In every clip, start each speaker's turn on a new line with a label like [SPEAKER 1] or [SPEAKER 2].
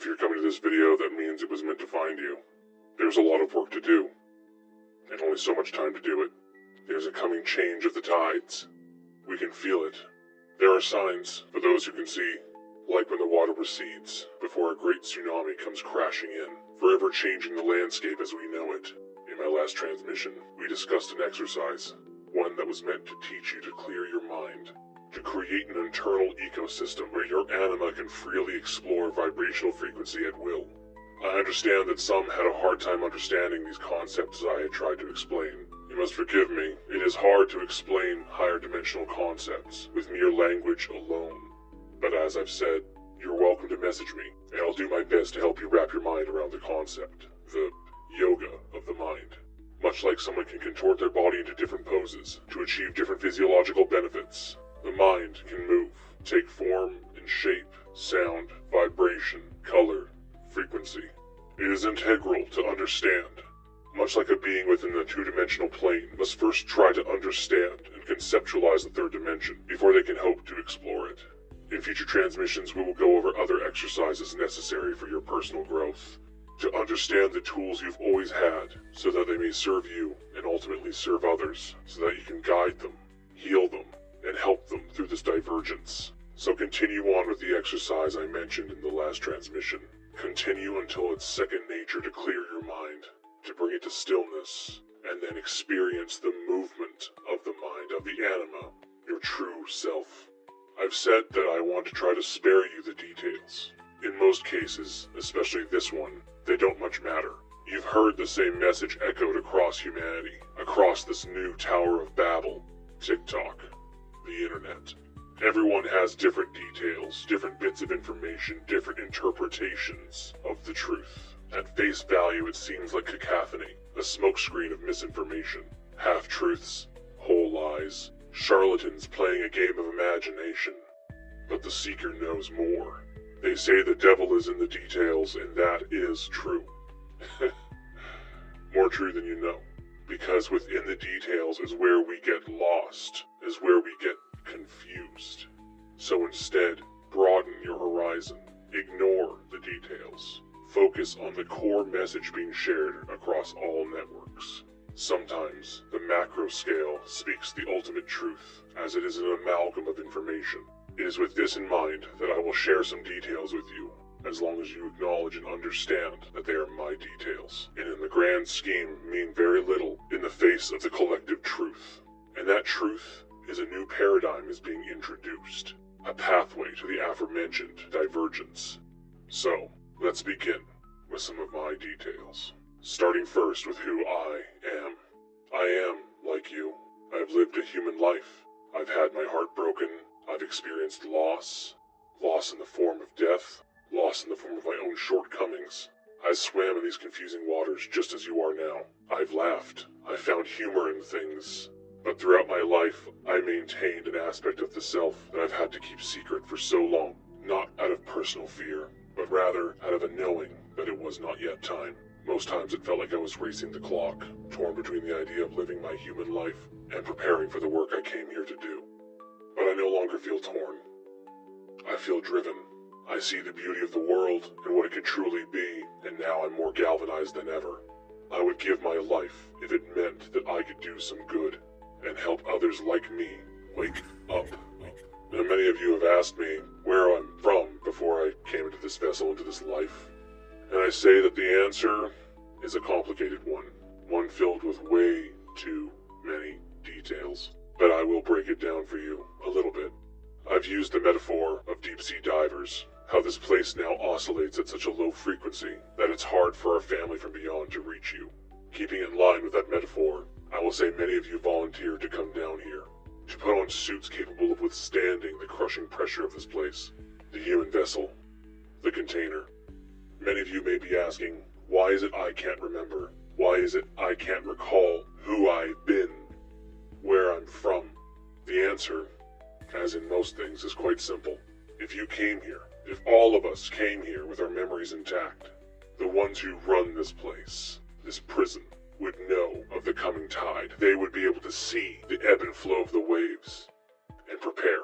[SPEAKER 1] you're coming to this video, that means it was meant to find you. There's a lot of work to do, and only so much time to do it. There's a coming change of the tides. We can feel it. There are signs for those who can see, like when the water recedes before a great tsunami comes crashing in, forever changing the landscape as we know it. In my last transmission, we discussed an exercise, one that was meant to teach you to clear your mind, to create an internal ecosystem where your anima can freely explore vibrational frequency at will. I understand that some had a hard time understanding these concepts I had tried to explain. You must forgive me, it is hard to explain higher dimensional concepts with mere language alone. But as I've said, you're welcome to message me, and I'll do my best to help you wrap your mind around the concept, the yoga of the mind. Much like someone can contort their body into different poses to achieve different physiological benefits, the mind can move, take form and shape, sound, vibration, color, frequency. It is integral to understand. Much like a being within the two-dimensional plane must first try to understand and conceptualize the third dimension before they can hope to explore it. In future transmissions, we will go over other exercises necessary for your personal growth, to understand the tools you've always had, so that they may serve you and ultimately serve others, so that you can guide them, heal them, and help them through this divergence. So continue on with the exercise I mentioned in the last transmission. Continue until it's second nature to clear your mind, to bring it to stillness, and then experience the movement of the mind, of the anima, your true self. I've said that I want to try to spare you the details. In most cases, especially this one, they don't much matter. You've heard the same message echoed across humanity, across this new Tower of Babel, TikTok, the internet. Everyone has different details, different bits of information, different interpretations of the truth. At face value, it seems like cacophony, a smokescreen of misinformation, half-truths, whole lies, charlatans playing a game of imagination. But the seeker knows more. They say the devil is in the details, and that is true. More true than you know. Because within the details is where we get lost, is where we get confused. So instead, broaden your horizon. Ignore the details. Focus on the core message being shared across all networks. Sometimes, the macro scale speaks the ultimate truth, as it is an amalgam of information. It is with this in mind that I will share some details with you, as long as you acknowledge and understand that they are my details, and in the grand scheme mean very little in the face of the collective truth. And that truth is a new paradigm is being introduced, a pathway to the aforementioned divergence. So, let's begin with some of my details. Starting first with who I am. I am, like you, I've lived a human life. I've had my heart broken. I've experienced loss. Loss in the form of death. Loss in the form of my own shortcomings. I swam in these confusing waters just as you are now. I've laughed. I found humor in things. But throughout my life, I maintained an aspect of the self that I've had to keep secret for so long. Not out of personal fear, but rather out of a knowing that it was not yet time. Most times it felt like I was racing the clock, torn between the idea of living my human life and preparing for the work I came here to do. But I no longer feel torn. I feel driven. I see the beauty of the world and what it could truly be, and now I'm more galvanized than ever. I would give my life if it meant that I could do some good and help others like me wake up. Now, many of you have asked me where I'm from before I came into this vessel, into this life. And I say that the answer is a complicated one filled with way too many details. But I will break it down for you a little bit. I've used the metaphor of deep-sea divers, how this place now oscillates at such a low frequency that it's hard for our family from beyond to reach you. Keeping in line with that metaphor, I will say many of you volunteered to come down here, to put on suits capable of withstanding the crushing pressure of this place, the human vessel, the container. Many of you may be asking, why is it I can't remember? Why is it I can't recall who I've been, where I'm from? The answer, as in most things, is quite simple. If you came here, if all of us came here with our memories intact, the ones who run this place, this prison, would know of the coming tide. They would be able to see the ebb and flow of the waves and prepare.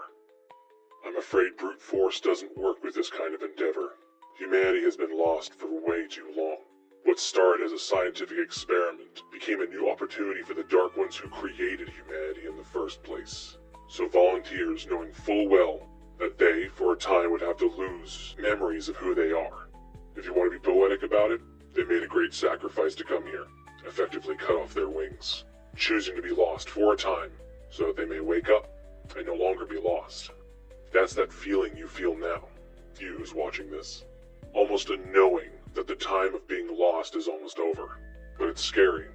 [SPEAKER 1] I'm afraid brute force doesn't work with this kind of endeavor. Humanity Humanity has been lost for way too long. What started as a scientific experiment became a new opportunity for the Dark Ones who created humanity in the first place. So volunteers, knowing full well that they, for a time, would have to lose memories of who they are. If you want to be poetic about it, they made a great sacrifice to come here, effectively cut off their wings, choosing to be lost for a time so that they may wake up and no longer be lost. That's that feeling you feel now, you who's watching this. Almost a knowing that the time of being lost is almost over. But it's scary.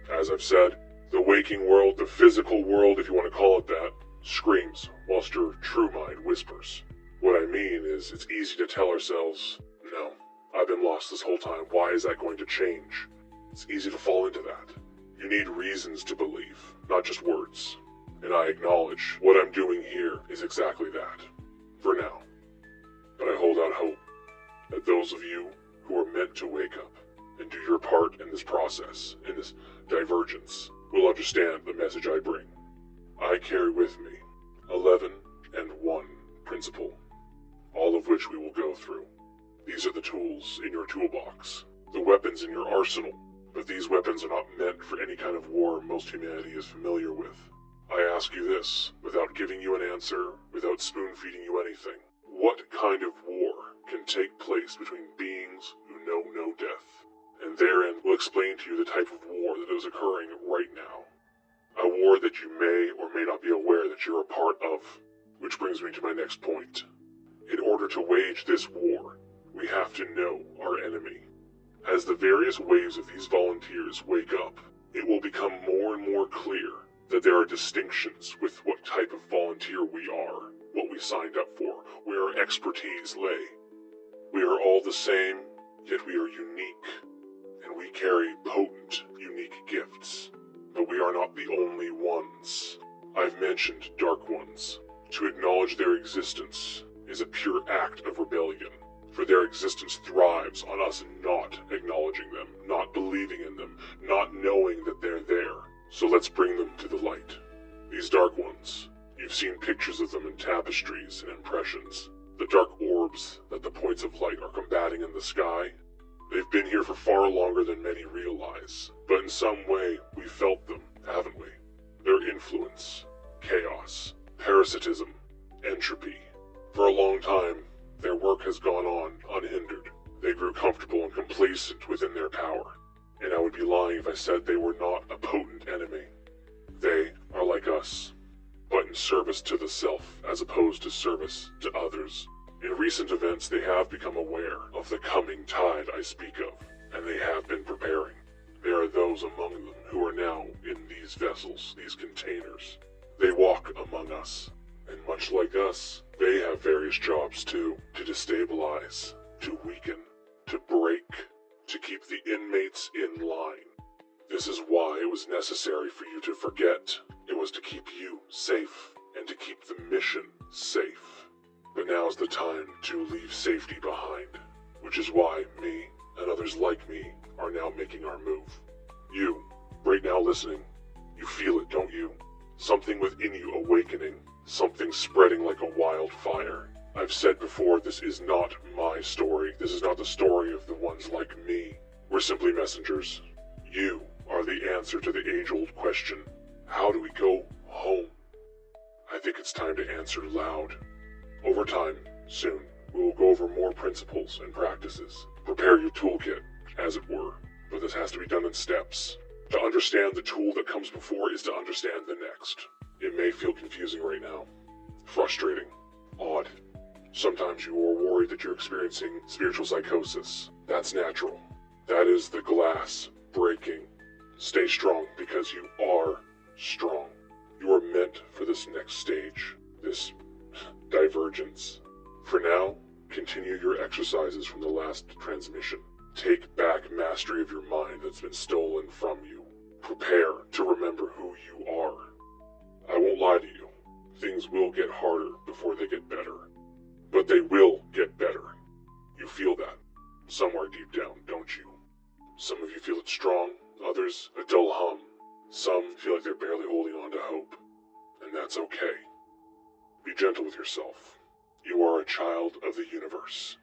[SPEAKER 1] As I've said, the waking world, the physical world, if you want to call it that, screams whilst your true mind whispers. What I mean is, it's easy to tell ourselves, no, I've been lost this whole time, why is that going to change? It's easy to fall into that. You need reasons to believe, not just words. And I acknowledge what I'm doing here is exactly that. For now. But I hold out hope that those of you who are meant to wake up and do your part in this process, in this divergence, will understand the message I bring. I carry with me 11 and 1 principle, all of which we will go through. These are the tools in your toolbox, the weapons in your arsenal, but these weapons are not meant for any kind of war most humanity is familiar with. I ask you this, without giving you an answer, without spoon-feeding you anything. What kind of war can take place between beings who know no death? And therein will explain to you the type of war that is occurring right now. A war that you may or may not be aware that you're a part of. Which brings me to my next point. In order to wage this war, we have to know our enemy. As the various waves of these volunteers wake up, it will become more and more clear that there are distinctions with what type of volunteer we are, what we signed up for, where our expertise lay. We are all the same, yet we are unique, and we carry potent, unique gifts. But we are not the only ones. I've mentioned Dark Ones. To acknowledge their existence is a pure act of rebellion, for their existence thrives on us not acknowledging them, not believing in them, not knowing that they're there. So let's bring them to the light. These Dark Ones, you've seen pictures of them in tapestries and impressions. The dark orbs that the points of light are combating in the sky. They've been here for far longer than many realize, but in some way we felt them, haven't we? Their influence, chaos, parasitism, entropy. For a long time, their work has gone on unhindered. They grew comfortable and complacent within their power. And I would be lying if I said they were not a potent enemy. They are like us, but in service to the self as opposed to service to others. In recent events, they have become aware of the coming tide I speak of, and they have been preparing. There are those among them who are now in these vessels, these containers. They walk among us, and much like us, they have various jobs too, to destabilize, to weaken, to break, to keep the inmates in line. This is why it was necessary for you to forget. It was to keep you safe, and to keep the mission safe. But now's the time to leave safety behind, which is why me, and others like me, are now making our move. You, right now listening, you feel it, don't you? Something within you awakening, something spreading like a wildfire. I've said before, this is not my story. This is not the story of the ones like me. We're simply messengers. You are the answer to the age-old question, how do we go home? I think it's time to answer loud. Over time, soon, we will go over more principles and practices. Prepare your toolkit, as it were, but this has to be done in steps. To understand the tool that comes before is to understand the next. It may feel confusing right now, frustrating, odd. Sometimes you are worried that you're experiencing spiritual psychosis. That's natural. That is the glass breaking. Stay strong because you are strong. You are meant for this next stage, this divergence. For now, continue your exercises from the last transmission. Take back mastery of your mind that's been stolen from you. Prepare to remember who you are. I won't lie to you. Things will get harder before they get better. But they will get better. You feel that somewhere deep down, don't you? Some of you feel it strong, others a dull hum. Some feel like they're barely holding on to hope. And that's okay. Be gentle with yourself. You are a child of the universe.